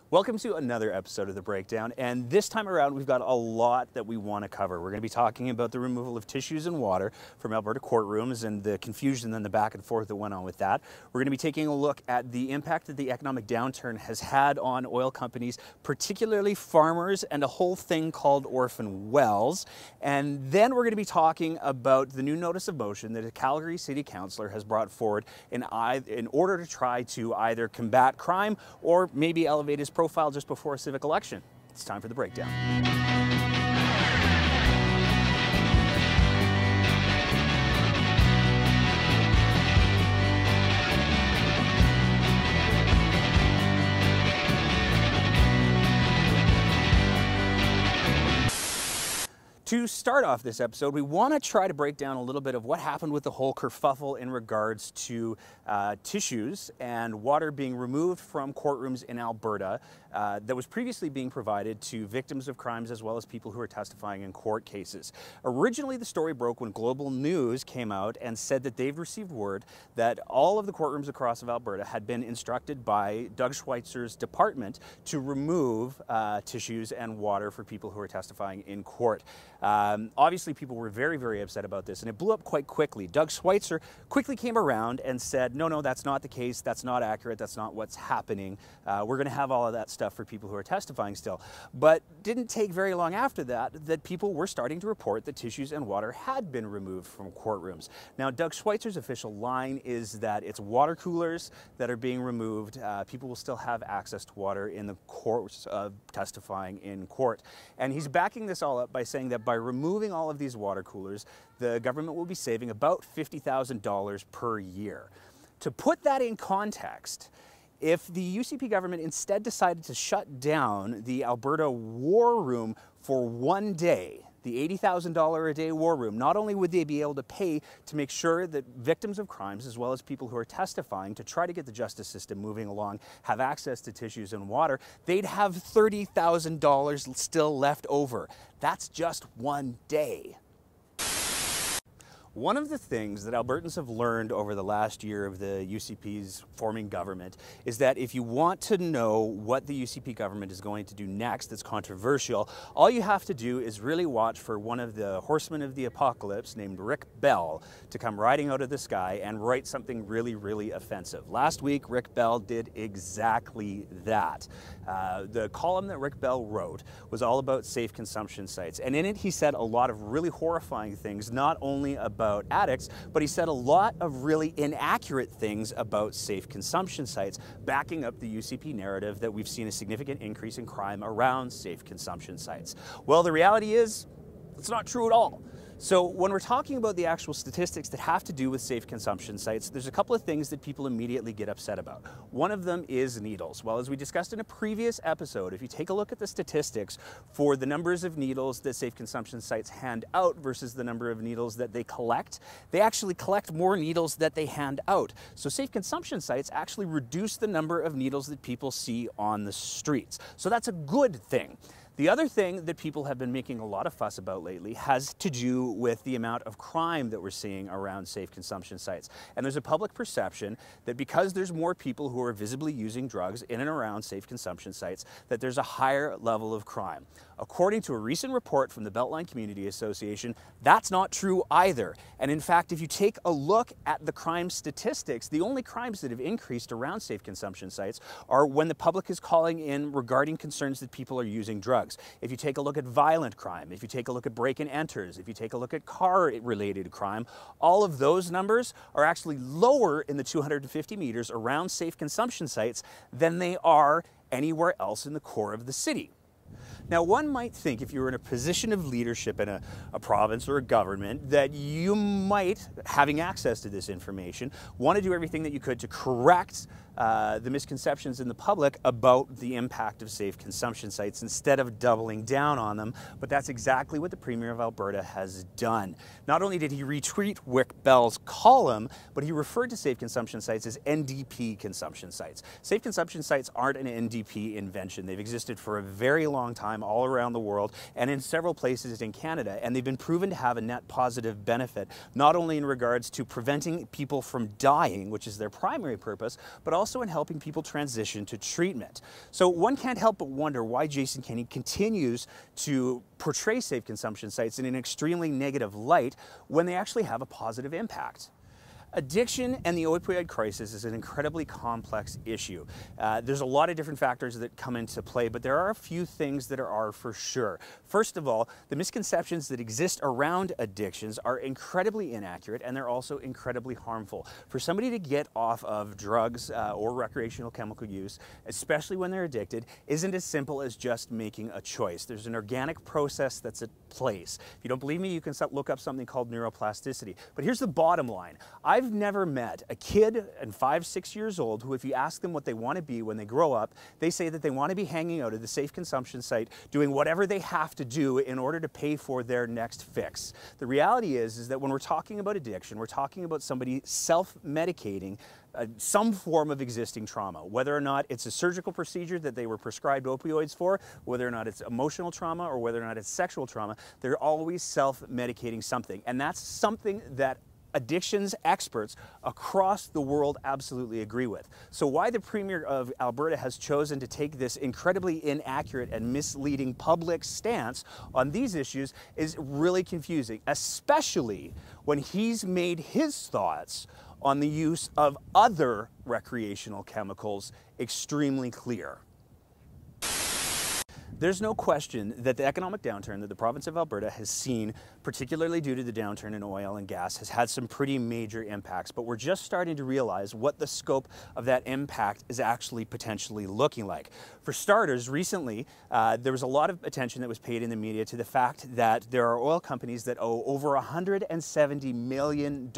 Welcome to another episode of The Breakdown, and this time around we've got a lot that we want to cover. We're going to be talking about the removal of tissues and water from Alberta courtrooms and the confusion and the back and forth that went on with that. We're going to be taking a look at the impact that the economic downturn has had on oil companies, particularly farmers, and a whole thing called orphan wells. And then we're going to be talking about the new notice of motion that a Calgary City Councillor has brought forward in order to try to either combat crime or maybe elevate his profile just before a civic election. It's time for The Breakdown. To start off this episode, we want to try to break down a little bit of what happened with the whole kerfuffle in regards to tissues and water being removed from courtrooms in Alberta that was previously being provided to victims of crimes as well as people who are testifying in court cases. Originally, the story broke when Global News came out and said that they've received word that all of the courtrooms across of Alberta had been instructed by Doug Schweitzer's department to remove tissues and water for people who are testifying in court. Obviously, people were very, very upset about this, and it blew up quite quickly. Doug Schweitzer quickly came around and said, no, that's not the case. That's not accurate. That's not what's happening. We're going to have all of that stuff for people who are testifying still. But didn't take very long after that people were starting to report that tissues and water had been removed from courtrooms. Now, Doug Schweitzer's official line is that it's water coolers that are being removed. People will still have access to water in the course of testifying in court. And he's backing this all up by saying that by removing all of these water coolers, the government will be saving about $50,000 per year. To put that in context, if the UCP government instead decided to shut down the Alberta War Room for one day, the $80,000 a day war room, not only would they be able to pay to make sure that victims of crimes, as well as people who are testifying to try to get the justice system moving along, have access to tissues and water, they'd have $30,000 still left over. That's just one day. One of the things that Albertans have learned over the last year of the UCP's forming government is that if you want to know what the UCP government is going to do next that's controversial, all you have to do is really watch for one of the horsemen of the apocalypse named Rick Bell to come riding out of the sky and write something really, really offensive. Last week, Rick Bell did exactly that. The column that Rick Bell wrote was all about safe consumption sites, and in it he said a lot of really horrifying things, not only about addicts, but he said a lot of really inaccurate things about safe consumption sites, backing up the UCP narrative that we've seen a significant increase in crime around safe consumption sites. Well, the reality is, it's not true at all. So when we're talking about the actual statistics that have to do with safe consumption sites, there's a couple of things that people immediately get upset about. One of them is needles. Well, as we discussed in a previous episode, if you take a look at the statistics for the numbers of needles that safe consumption sites hand out versus the number of needles that they collect, they actually collect more needles that they hand out. So safe consumption sites actually reduce the number of needles that people see on the streets. So that's a good thing. The other thing that people have been making a lot of fuss about lately has to do with the amount of crime that we're seeing around safe consumption sites. And there's a public perception that because there's more people who are visibly using drugs in and around safe consumption sites, that there's a higher level of crime. According to a recent report from the Beltline Community Association, that's not true either. And in fact, if you take a look at the crime statistics, the only crimes that have increased around safe consumption sites are when the public is calling in regarding concerns that people are using drugs. If you take a look at violent crime, if you take a look at break-and-enters, if you take a look at car-related crime, all of those numbers are actually lower in the 250 meters around safe consumption sites than they are anywhere else in the core of the city. Now, one might think if you were in a position of leadership in a province or a government that you might, having access to this information, want to do everything that you could to correct the misconceptions in the public about the impact of safe consumption sites instead of doubling down on them, but that's exactly what the Premier of Alberta has done. Not only did he retweet Rick Bell's column, but he referred to safe consumption sites as NDP consumption sites. Safe consumption sites aren't an NDP invention. They've existed for a very long time all around the world and in several places in Canada, and they've been proven to have a net positive benefit, not only in regards to preventing people from dying, which is their primary purpose, but also also in helping people transition to treatment. So one can't help but wonder why Jason Kenney continues to portray safe consumption sites in an extremely negative light when they actually have a positive impact. Addiction and the opioid crisis is an incredibly complex issue. There's a lot of different factors that come into play, but there are a few things that are for sure. First of all, the misconceptions that exist around addictions are incredibly inaccurate, and they're also incredibly harmful. For somebody to get off of drugs or recreational chemical use, especially when they're addicted, isn't as simple as just making a choice. There's an organic process that's at place. If you don't believe me, you can look up something called neuroplasticity. But here's the bottom line. I've never met a kid and 5, 6 years old who, if you ask them what they want to be when they grow up, they say that they want to be hanging out at the safe consumption site doing whatever they have to do in order to pay for their next fix. The reality is that when we're talking about addiction, we're talking about somebody self-medicating some form of existing trauma, whether or not it's a surgical procedure that they were prescribed opioids for, whether or not it's emotional trauma, or whether or not it's sexual trauma, they're always self-medicating something. And that's something that addictions experts across the world absolutely agree with. So why the Premier of Alberta has chosen to take this incredibly inaccurate and misleading public stance on these issues is really confusing, especially when he's made his thoughts on the use of other recreational chemicals extremely clear. There's no question that the economic downturn that the province of Alberta has seen, particularly due to the downturn in oil and gas, has had some pretty major impacts, but we're just starting to realize what the scope of that impact is actually potentially looking like. For starters, recently, there was a lot of attention that was paid in the media to the fact that there are oil companies that owe over $170 million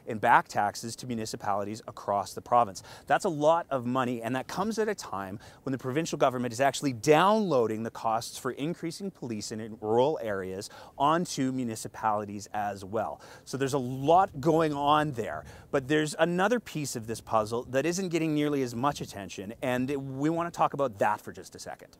in back taxes to municipalities across the province. That's a lot of money, and that comes at a time when the provincial government is actually downloading the costs for increasing police in rural areas onto municipalities as well. So there's a lot going on there, but there's another piece of this puzzle that isn't getting nearly as much attention, and we want to talk about that for just a second.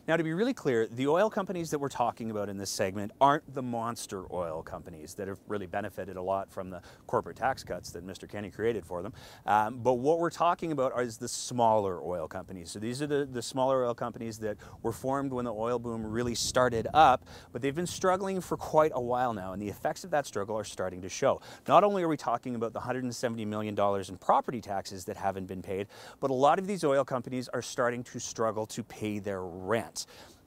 Now, to be really clear, the oil companies that we're talking about in this segment aren't the monster oil companies that have really benefited a lot from the corporate tax cuts that Mr. Kenney created for them. But what we're talking about is the smaller oil companies. So these are the smaller oil companies that were formed when the oil boom really started up, but they've been struggling for quite a while now, and the effects of that struggle are starting to show. Not only are we talking about the $170 million in property taxes that haven't been paid, but a lot of these oil companies are starting to struggle to pay their rent.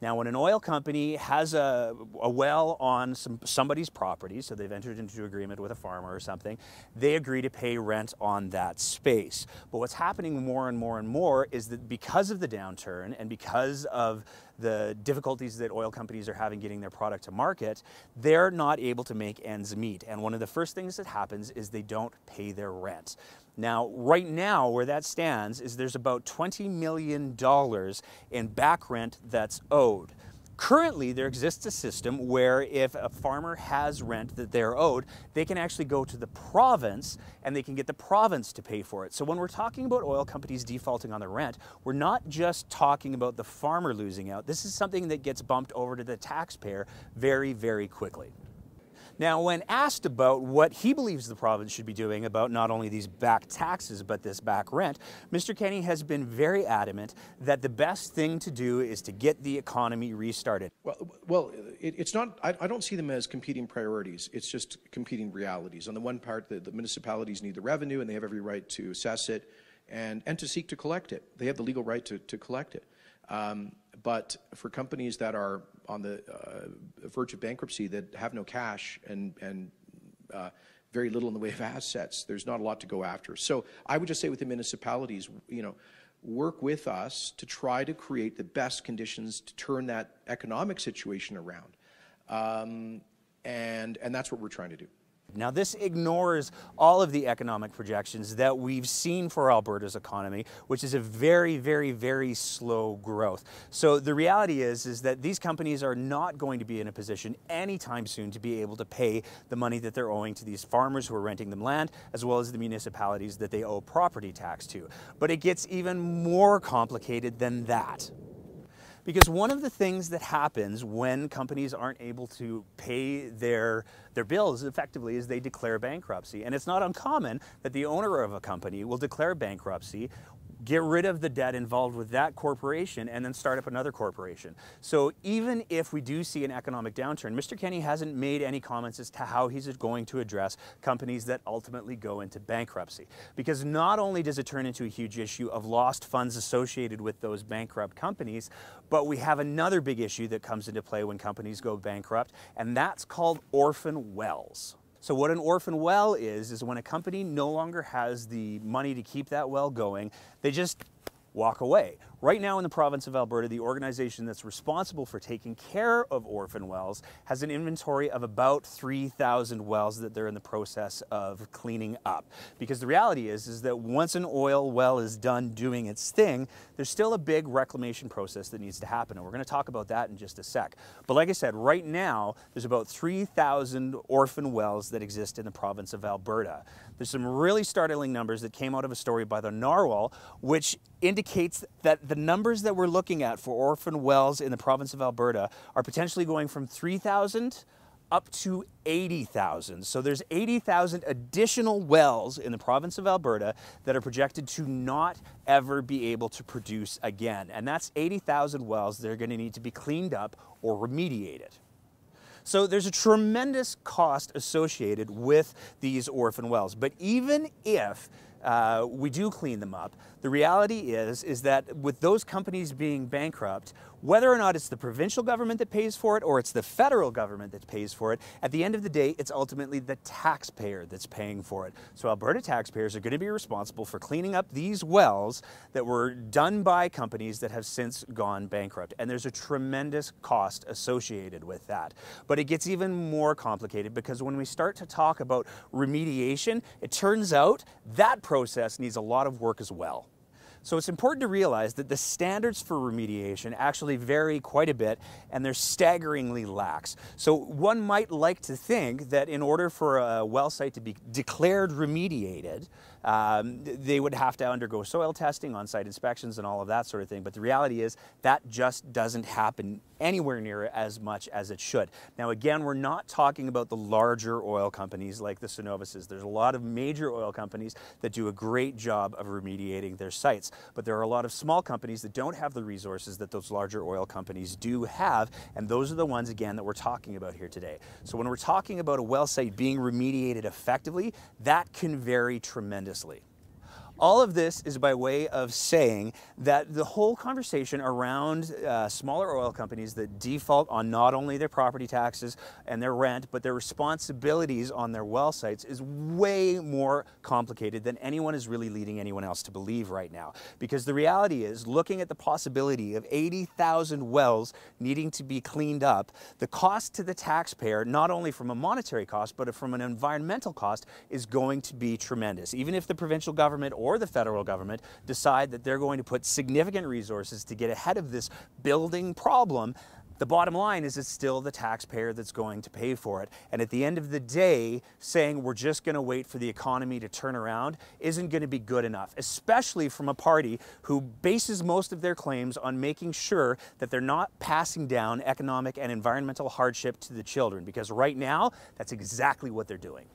Now, when an oil company has a well on somebody's property, so they've entered into agreement with a farmer or something, they agree to pay rent on that space. But what's happening more and more and more is that because of the downturn and because of the difficulties that oil companies are having getting their product to market, they're not able to make ends meet. And one of the first things that happens is they don't pay their rent. Now, right now, where that stands is there's about $20 million in back rent that's owed. Currently, there exists a system where if a farmer has rent that they're owed, they can actually go to the province and they can get the province to pay for it. So when we're talking about oil companies defaulting on the rent, we're not just talking about the farmer losing out. This is something that gets bumped over to the taxpayer very, very quickly. Now, when asked about what he believes the province should be doing about not only these back taxes, but this back rent, Mr. Kenney has been very adamant that the best thing to do is to get the economy restarted. Well, it's not, I don't see them as competing priorities. It's just competing realities. On the one part, the municipalities need the revenue and they have every right to assess it and to seek to collect it. They have the legal right to collect it. But for companies that are on the verge of bankruptcy that have no cash and very little in the way of assets, there's not a lot to go after. So I would just say with the municipalities, work with us to try to create the best conditions to turn that economic situation around. And that's what we're trying to do. Now, this ignores all of the economic projections that we've seen for Alberta's economy, which is a very, very, very slow growth. So the reality is that these companies are not going to be in a position anytime soon to be able to pay the money that they're owing to these farmers who are renting them land, as well as the municipalities that they owe property tax to. But it gets even more complicated than that. Because one of the things that happens when companies aren't able to pay their bills effectively is they declare bankruptcy. And it's not uncommon that the owner of a company will declare bankruptcy, get rid of the debt involved with that corporation, and then start up another corporation. So even if we do see an economic downturn, Mr. Kenney hasn't made any comments as to how he's going to address companies that ultimately go into bankruptcy. Because not only does it turn into a huge issue of lost funds associated with those bankrupt companies, but we have another big issue that comes into play when companies go bankrupt, and that's called orphan wells. So what an orphan well is when a company no longer has the money to keep that well going, they just walk away. Right now in the province of Alberta, the organization that's responsible for taking care of orphan wells has an inventory of about 3,000 wells that they're in the process of cleaning up. Because the reality is that once an oil well is done doing its thing, there's still a big reclamation process that needs to happen. And we're going to talk about that in just a sec. But like I said, right now, there's about 3,000 orphan wells that exist in the province of Alberta. There's some really startling numbers that came out of a story by the Narwhal, which indicates that the numbers that we're looking at for orphan wells in the province of Alberta are potentially going from 3,000 up to 80,000. So there's 80,000 additional wells in the province of Alberta that are projected to not ever be able to produce again. And that's 80,000 wells that are going to need to be cleaned up or remediated. So there's a tremendous cost associated with these orphan wells. But even if we do clean them up, the reality is that with those companies being bankrupt, whether or not it's the provincial government that pays for it or it's the federal government that pays for it, at the end of the day, it's ultimately the taxpayer that's paying for it. So Alberta taxpayers are going to be responsible for cleaning up these wells that were done by companies that have since gone bankrupt. And there's a tremendous cost associated with that. But it gets even more complicated because when we start to talk about remediation, it turns out that process needs a lot of work as well. So it's important to realize that the standards for remediation actually vary quite a bit, and they're staggeringly lax. So one might like to think that in order for a well site to be declared remediated, they would have to undergo soil testing, on-site inspections, and all of that sort of thing. But the reality is that just doesn't happen anywhere near as much as it should. Now, again, we're not talking about the larger oil companies like the Cenovus's. There's a lot of major oil companies that do a great job of remediating their sites. But there are a lot of small companies that don't have the resources that those larger oil companies do have, and those are the ones, again, that we're talking about here today. So when we're talking about a well site being remediated effectively, that can vary tremendously. All of this is by way of saying that the whole conversation around smaller oil companies that default on not only their property taxes and their rent, but their responsibilities on their well sites is way more complicated than anyone is really leading anyone else to believe right now. Because the reality is, looking at the possibility of 80,000 wells needing to be cleaned up, the cost to the taxpayer, not only from a monetary cost, but from an environmental cost, is going to be tremendous. Even if the provincial government or the federal government decide that they're going to put significant resources to get ahead of this building problem, the bottom line is it's still the taxpayer that's going to pay for it. And at the end of the day, saying we're just going to wait for the economy to turn around isn't going to be good enough, especially from a party who bases most of their claims on making sure that they're not passing down economic and environmental hardship to the children. Because right now, that's exactly what they're doing.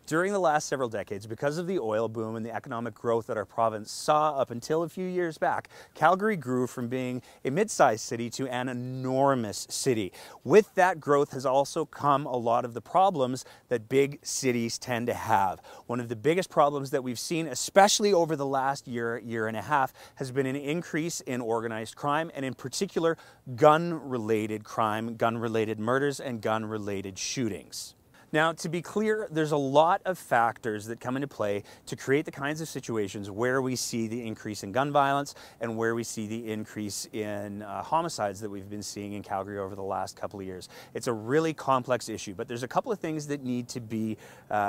During the last several decades, because of the oil boom and the economic growth that our province saw up until a few years back, Calgary grew from being a mid-sized city to an enormous city. With that growth has also come a lot of the problems that big cities tend to have. One of the biggest problems that we've seen, especially over the last year and a half, has been an increase in organized crime, and in particular, gun-related crime, gun-related murders, and gun-related shootings. Now, to be clear, there's a lot of factors that come into play to create the kinds of situations where we see the increase in gun violence and where we see the increase in homicides that we've been seeing in Calgary over the last couple of years. It's a really complex issue, but there's a couple of things that need to be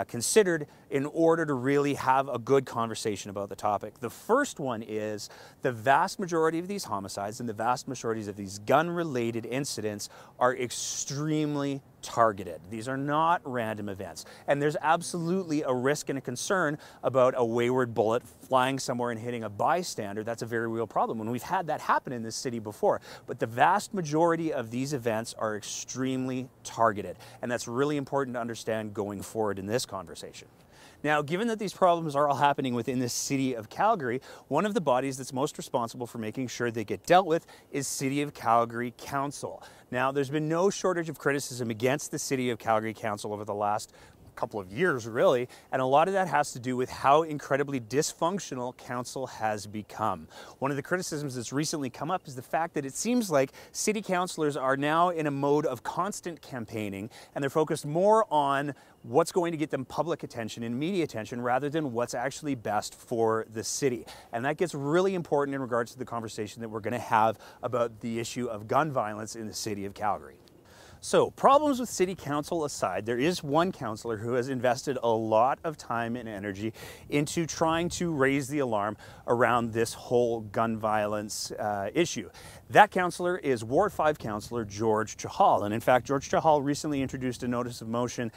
considered in order to really have a good conversation about the topic. The first one is the vast majority of these homicides and the vast majority of these gun-related incidents are extremely targeted. These are not random events. And there's absolutely a risk and a concern about a wayward bullet flying somewhere and hitting a bystander. That's a very real problem. And we've had that happen in this city before. But the vast majority of these events are extremely targeted. And that's really important to understand going forward in this conversation. Now, given that these problems are all happening within the City of Calgary, one of the bodies that's most responsible for making sure they get dealt with is City of Calgary Council. Now, there's been no shortage of criticism against the City of Calgary Council over the last couple of years, really, and a lot of that has to do with how incredibly dysfunctional council has become. One of the criticisms that's recently come up is the fact that it seems like city councillors are now in a mode of constant campaigning, and they're focused more on what's going to get them public attention and media attention rather than what's actually best for the city. And that gets really important in regards to the conversation that we're going to have about the issue of gun violence in the City of Calgary. So, problems with City Council aside, there is one councillor who has invested a lot of time and energy into trying to raise the alarm around this whole gun violence issue. That councillor is Ward 5 councillor George Chahal. And in fact, George Chahal recently introduced a notice of motion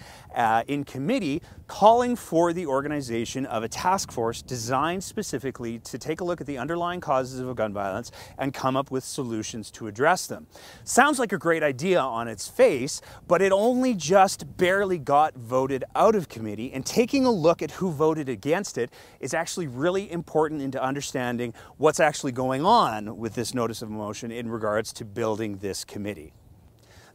in committee calling for the organization of a task force designed specifically to take a look at the underlying causes of gun violence and come up with solutions to address them. Sounds like a great idea on its face, but it only just barely got voted out of committee, and taking a look at who voted against it is actually really important into understanding what's actually going on with this notice of motion in regards to building this committee.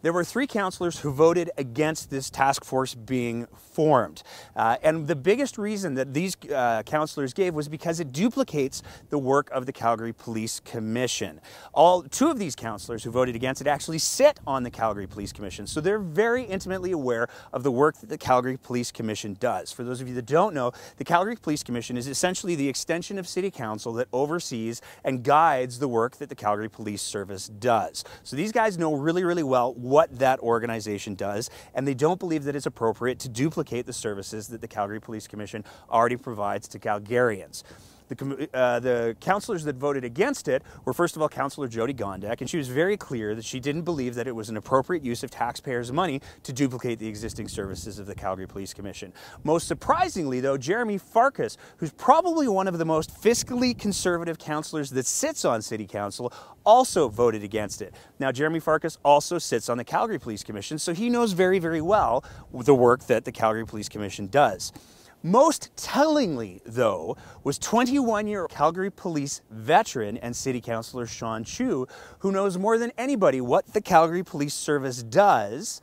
There were 3 councillors who voted against this task force being formed. And the biggest reason that these councillors gave was because it duplicates the work of the Calgary Police Commission. 2 of these councillors who voted against it actually sit on the Calgary Police Commission, so they're very intimately aware of the work that the Calgary Police Commission does. For those of you that don't know, the Calgary Police Commission is essentially the extension of City Council that oversees and guides the work that the Calgary Police Service does. So these guys know really, really well what that organization does, and they don't believe that it's appropriate to duplicate the services that the Calgary Police Commission already provides to Calgarians. The councillors that voted against it were, first of all, Councillor Jody Gondek, and she was very clear that she didn't believe that it was an appropriate use of taxpayers' money to duplicate the existing services of the Calgary Police Commission. Most surprisingly, though, Jeremy Farkas, who's probably one of the most fiscally conservative councillors that sits on City Council, also voted against it. Now, Jeremy Farkas also sits on the Calgary Police Commission, so he knows very, very well the work that the Calgary Police Commission does. Most tellingly, though, was 21-year Calgary Police veteran and City Councillor Sean Chu, who knows more than anybody what the Calgary Police Service does.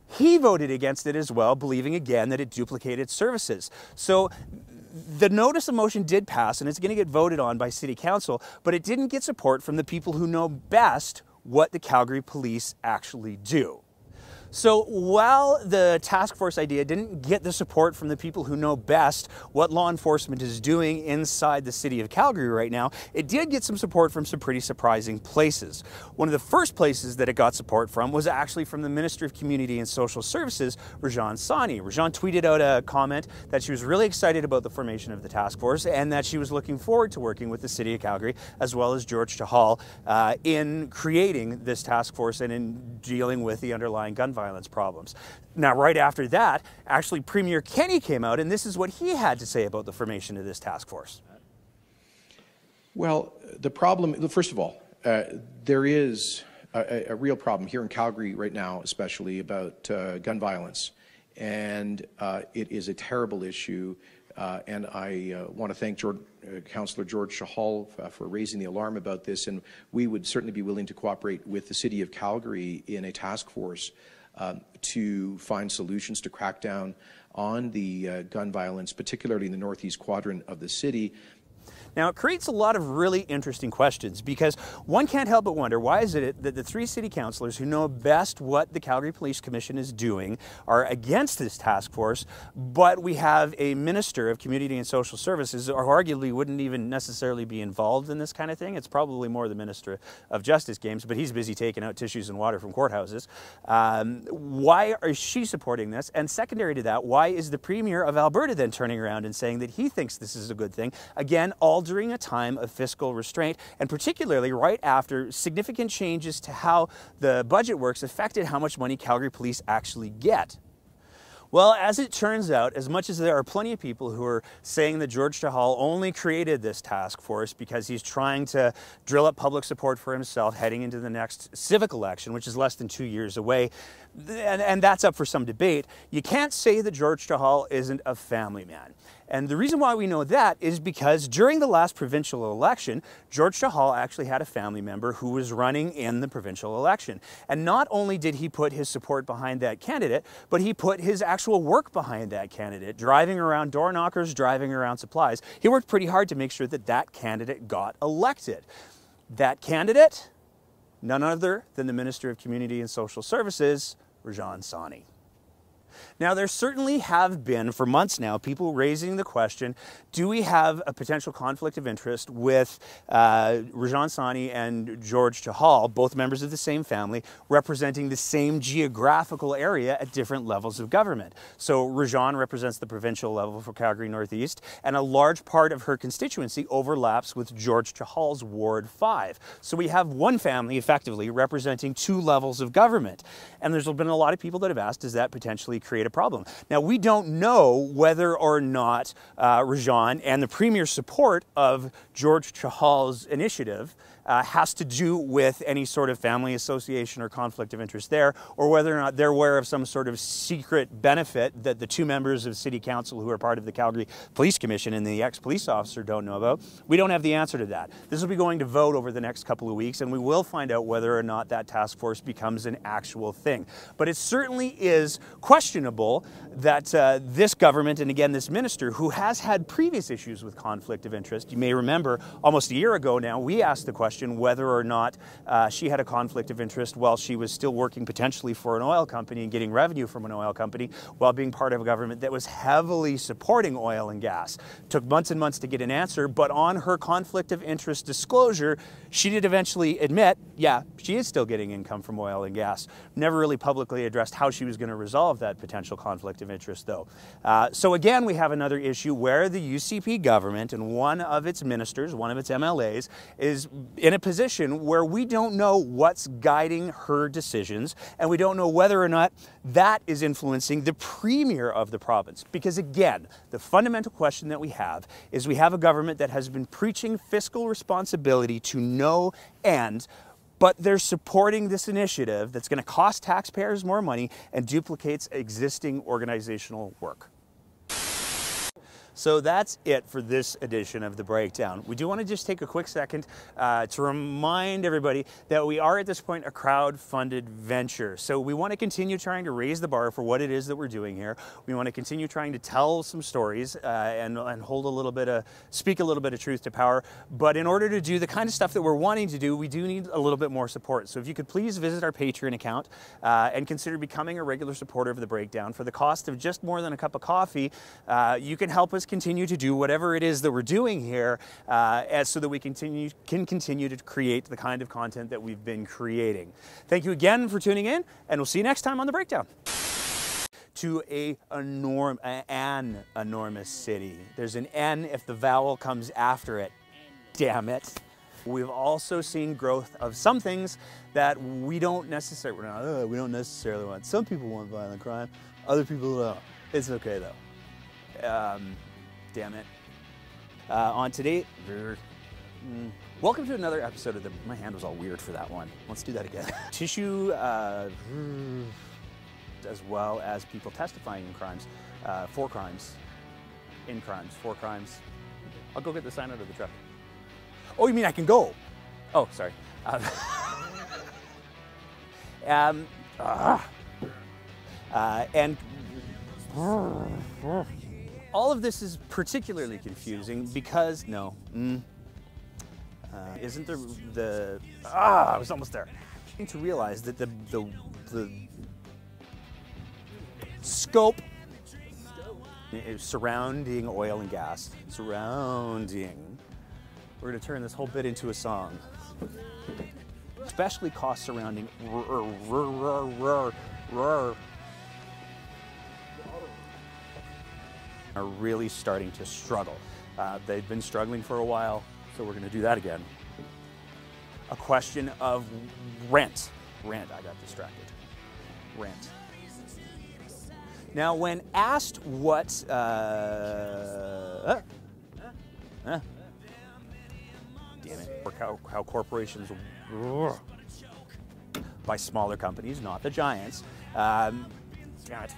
He voted against it as well, believing again that it duplicated services. So the notice of motion did pass, and it's going to get voted on by City Council, but it didn't get support from the people who know best what the Calgary Police actually do. So while the task force idea didn't get the support from the people who know best what law enforcement is doing inside the City of Calgary right now, it did get some support from some pretty surprising places. One of the first places that it got support from was actually from the Minister of Community and Social Services, Rajan Sani. Rajan tweeted out a comment that she was really excited about the formation of the task force and that she was looking forward to working with the City of Calgary as well as George Chahal in creating this task force and in dealing with the underlying gun violence problems. Now, right after that, actually Premier Kenney came out, and this is what he had to say about the formation of this task force. Well, the problem, first of all, there is a real problem here in Calgary right now, especially about gun violence, and it is a terrible issue. And I want to thank Councillor George Chahal for raising the alarm about this, and we would certainly be willing to cooperate with the City of Calgary in a task force to find solutions to crack down on the gun violence, particularly in the northeast quadrant of the city. Now, it creates a lot of really interesting questions because one can't help but wonder, why is it that the 3 city councillors who know best what the Calgary Police Commission is doing are against this task force, but we have a Minister of Community and Social Services who arguably wouldn't even necessarily be involved in this kind of thing. It's probably more the Minister of Justice games, but he's busy taking out tissues and water from courthouses. Why is she supporting this? And secondary to that, why is the Premier of Alberta then turning around and saying that he thinks this is a good thing? Again, all all during a time of fiscal restraint, and particularly right after significant changes to how the budget works affected how much money Calgary Police actually get. Well, as it turns out, as much as there are plenty of people who are saying that George Chahal only created this task force because he's trying to drill up public support for himself heading into the next civic election, which is less than 2 years away, and that's up for some debate, you can't say that George Chahal isn't a family man. And the reason why we know that is because during the last provincial election, George Chahal actually had a family member who was running in the provincial election. And not only did he put his support behind that candidate, but he put his actual work behind that candidate, driving around door knockers, driving around supplies. He worked pretty hard to make sure that that candidate got elected. That candidate, none other than the Minister of Community and Social Services, Rajan Sawhney. Now, there certainly have been, for months now, people raising the question, do we have a potential conflict of interest with Rajan Sawhney and George Chahal, both members of the same family, representing the same geographical area at different levels of government? So Rajan represents the provincial level for Calgary Northeast, and a large part of her constituency overlaps with George Chahal's Ward 5. So we have one family, effectively, representing two levels of government. And there's been a lot of people that have asked, does that potentially create a problem? Now, we don't know whether or not Rajan and the Premier's support of George Chahal's initiative has to do with any sort of family association or conflict of interest there, or whether or not they're aware of some sort of secret benefit that the two members of City Council who are part of the Calgary Police Commission and the ex-police officer don't know about. We don't have the answer to that. This will be going to vote over the next couple of weeks, and we will find out whether or not that task force becomes an actual thing. But it certainly is questionable that this government, and again this minister, who has had previous issues with conflict of interest, you may remember almost a year ago now, we asked the question whether or not she had a conflict of interest while she was still working potentially for an oil company and getting revenue from an oil company while being part of a government that was heavily supporting oil and gas. Took months and months to get an answer, but on her conflict of interest disclosure, she did eventually admit, yeah, she is still getting income from oil and gas. Never really publicly addressed how she was going to resolve that potential conflict of interest, though. So again, we have another issue where the UCP government and one of its ministers, one of its MLAs, is in a position where we don't know what's guiding her decisions, and we don't know whether or not that is influencing the Premier of the province. Because again, the fundamental question that we have is we have a government that has been preaching fiscal responsibility to no end, but they're supporting this initiative that's going to cost taxpayers more money and duplicates existing organizational work. So that's it for this edition of The Breakdown. We do want to just take a quick second to remind everybody that we are at this point a crowd-funded venture. So we want to continue trying to raise the bar for what it is that we're doing here. We want to continue trying to tell some stories and hold a little bit of, speak a little bit of truth to power. But in order to do the kind of stuff that we're wanting to do, we do need a little bit more support. So if you could please visit our Patreon account and consider becoming a regular supporter of The Breakdown. For the cost of just more than a cup of coffee, you can help us continue to do whatever it is that we're doing here so that we can continue to create the kind of content that we've been creating. Thank you again for tuning in, and we'll see you next time on The Breakdown. To an enormous city. There's an N if the vowel comes after it. Damn it. We've also seen growth of some things that we don't necessarily want. Some people want violent crime, other people don't. It's okay though. Damn it. On today, welcome to another episode of my hand was all weird for that one. Let's do that again. Tissue, as well as people testifying in crimes, for crimes. I'll go get the sign out of the truck. Oh, you mean I can go? Oh, sorry. And all of this is particularly confusing because, isn't there I was almost there. I need to realize that the scope is surrounding oil and gas, we're going to turn this whole bit into a song. Especially costs surrounding are really starting to struggle. They've been struggling for a while, so we're going to do that again. A question of rent. Rent, I got distracted. Rent. Now, when asked what... damn it. How corporations... by smaller companies, not the giants. Damn it.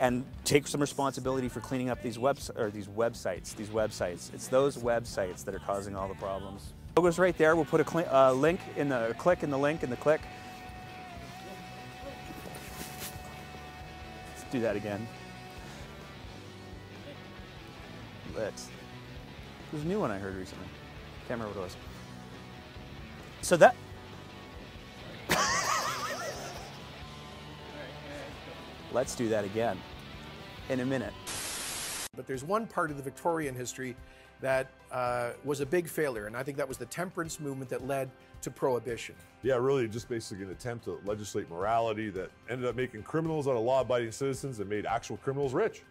And take some responsibility for cleaning up these websites. It's those websites that are causing all the problems. The logo's right there. We'll put a link in the click in the link in the click. Let's do that again. There's a new one I heard recently. Can't remember what it was. So that. Let's do that again in a minute. But there's one part of the Victorian history that was a big failure, and I think that was the temperance movement that led to prohibition. Yeah, really just basically an attempt to legislate morality that ended up making criminals out of law-abiding citizens and made actual criminals rich.